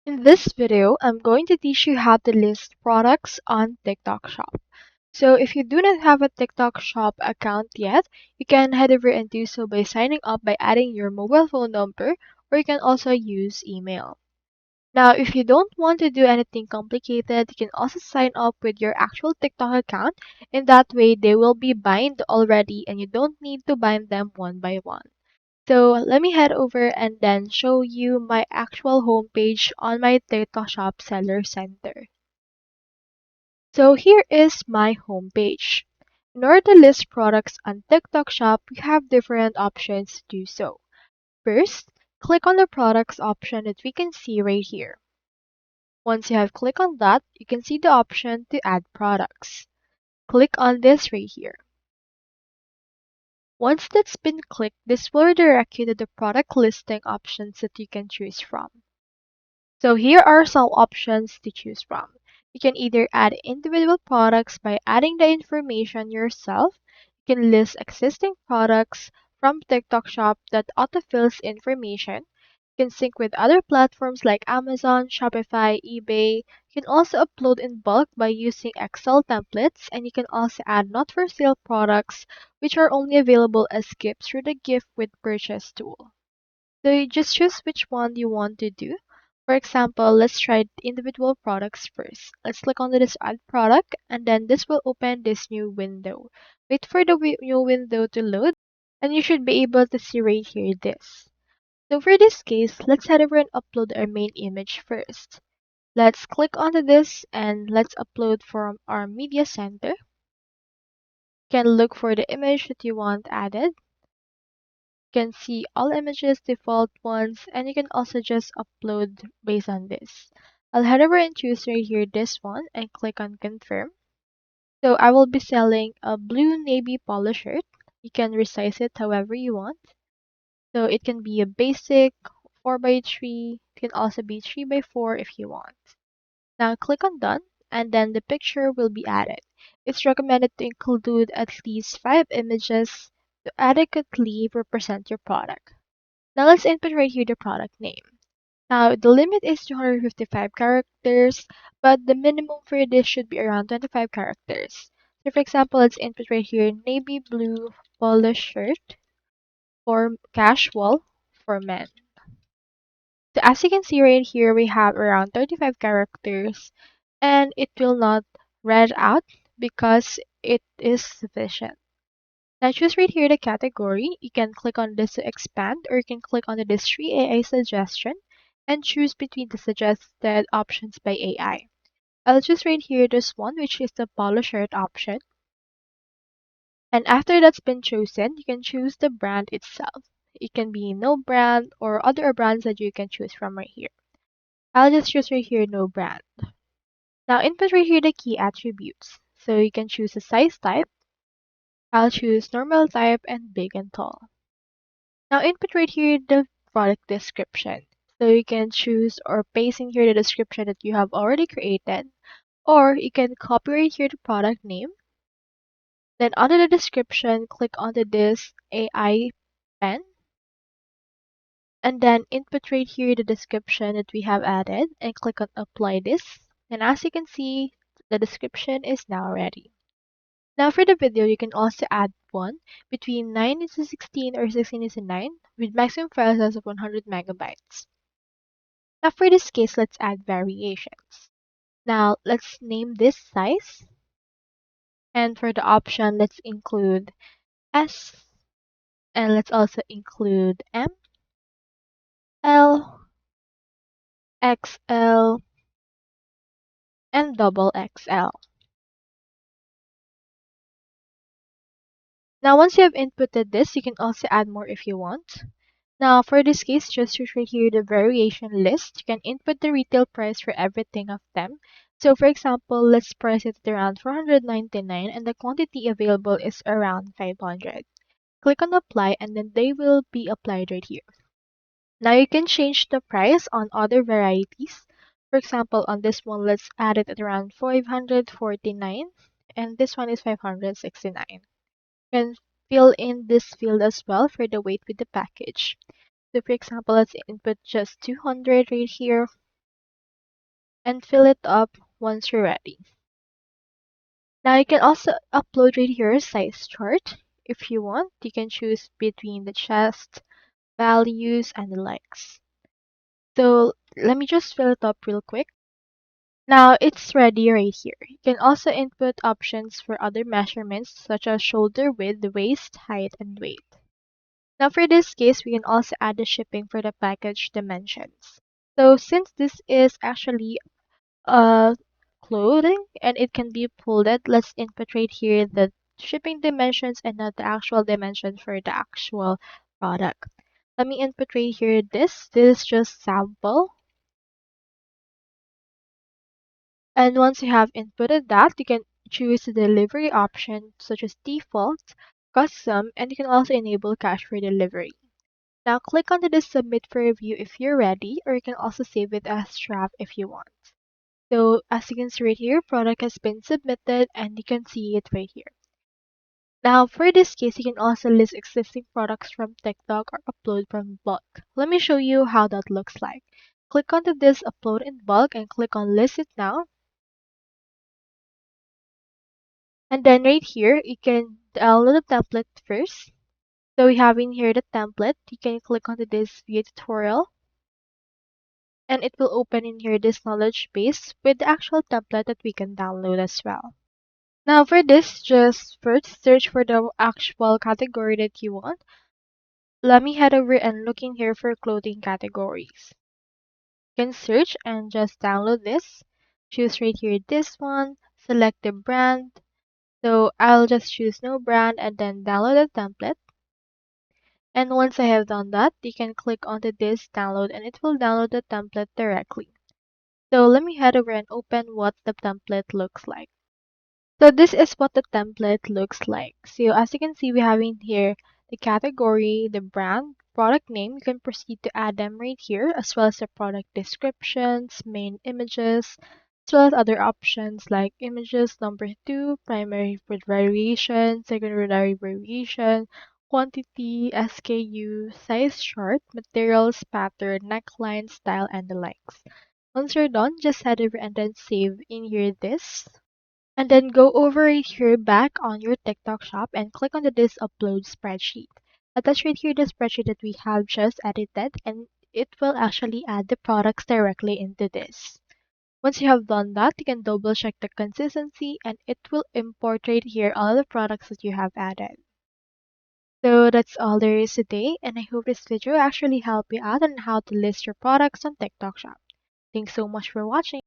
In this video, I'm going to teach you how to list products on TikTok Shop. So if you do not have a TikTok Shop account yet, you can head over and do so by signing up by adding your mobile phone number, or you can also use email. Now, if you don't want to do anything complicated, you can also sign up with your actual TikTok account. In that way, they will be bind already and you don't need to bind them one by one. So let me head over and then show you my actual homepage on my TikTok Shop Seller Center. So here is my homepage. In order to list products on TikTok Shop, we have different options to do so. First, click on the products option that we can see right here. Once you have clicked on that, you can see the option to add products. Click on this right here. Once that's been clicked, this will redirect you to the product listing options that you can choose from. So here are some options to choose from. You can either add individual products by adding the information yourself. You can list existing products from TikTok Shop that autofills information. You can sync with other platforms like Amazon, Shopify, eBay. You can also upload in bulk by using Excel templates, and you can also add not for sale products which are only available as gifts through the gift with purchase tool. So you just choose which one you want to do. For example, let's try individual products first. Let's click on this add product and then this will open this new window. Wait for the new window to load and you should be able to see right here this. So for this case, let's head over and upload our main image first. Let's click onto this and let's upload from our media center. You can look for the image that you want added. Can see all images, default ones, and you can also just upload based on this. I'll head over and choose right here this one and click on confirm. So I will be selling a blue navy polo shirt. You can resize it however you want. So it can be a basic 4x3. It can also be 3x4 if you want. Now click on done and then the picture will be added. It's recommended to include at least 5 images to adequately represent your product. Now let's input right here the product name. Now the limit is 255 characters, but the minimum for this should be around 25 characters. So for example, let's input right here navy blue polo shirt for casual for men. So as you can see right here, we have around 35 characters and it will not read out because it is sufficient. Now choose right here the category. You can click on this to expand or you can click on the Display AI suggestion and choose between the suggested options by AI. I'll choose right here this one which is the polo shirt option. And after that's been chosen, you can choose the brand itself. It can be no brand or other brands that you can choose from right here. I'll just choose right here no brand. Now input right here the key attributes. So you can choose a size type. I'll choose normal type and big and tall. Now input right here the product description. So you can choose or paste in here the description that you have already created, or you can copy right here the product name. Then under the description, click onto this AI pen, and then input right here the description that we have added, and click on apply this. And as you can see, the description is now ready. Now for the video, you can also add one between 9:16 or 16:9 with maximum file size of 100 megabytes. Now for this case, let's add variations. Now let's name this size. And for the option, let's include S. And let's also include M, L, XL, and double XL. Now once you have inputted this, you can also add more if you want. Now for this case, just choose right here the variation list. You can input the retail price for everything of them. So for example, let's price it at around 499 and the quantity available is around 500. Click on apply and then they will be applied right here. Now you can change the price on other varieties. For example, on this one, let's add it at around 549 and this one is 569. You can fill in this field as well for the weight with the package. So for example, let's input just 200 right here. and fill it up once you're ready. Now you can also upload right here a size chart. If you want, you can choose between the chest, values, and the legs. So let me just fill it up real quick. Now it's ready right here. You can also input options for other measurements such as shoulder width, waist height, and weight. Now for this case, we can also add the shipping for the package dimensions. So since this is actually clothing and it can be folded, let's input right here the shipping dimensions and not the actual dimension for the actual product. Let me input right here this is just sample. And once you have inputted that, you can choose the delivery option such as default, custom, and you can also enable cash for delivery. Now click on the submit for review if you're ready, or you can also save it as draft if you want. So as you can see right here, product has been submitted and you can see it right here. Now for this case, you can also list existing products from TikTok or upload from bulk. Let me show you how that looks like. Click onto this upload in bulk and click on list it now. And then right here, you can download the template first. So we have in here the template. You can click onto this view tutorial and it will open in here this knowledge base with the actual template that we can download as well. Now for this, just first search for the actual category that you want. Let me head over and look in here for clothing categories. You can search and just download this. Choose right here this one, select the brand. So I'll just choose no brand and then download the template. And once I have done that, you can click onto this download and it will download the template directly. So let me head over and open what the template looks like. So this is what the template looks like. So as you can see, we have in here the category, the brand, product name. You can proceed to add them right here, as well as the product descriptions, main images, as well as other options like images number 2, primary with variation, secondary variation, quantity, SKU, size chart, materials, pattern, neckline, style, and the likes. Once you're done, just head over and then save in here this. And then go over right here back on your TikTok shop and click on this upload spreadsheet. Attach right here the spreadsheet that we have just edited and it will actually add the products directly into this. Once you have done that, you can double check the consistency and it will import right here all the products that you have added. So that's all there is today, and I hope this video actually helped you out on how to list your products on TikTok shop. Thanks so much for watching.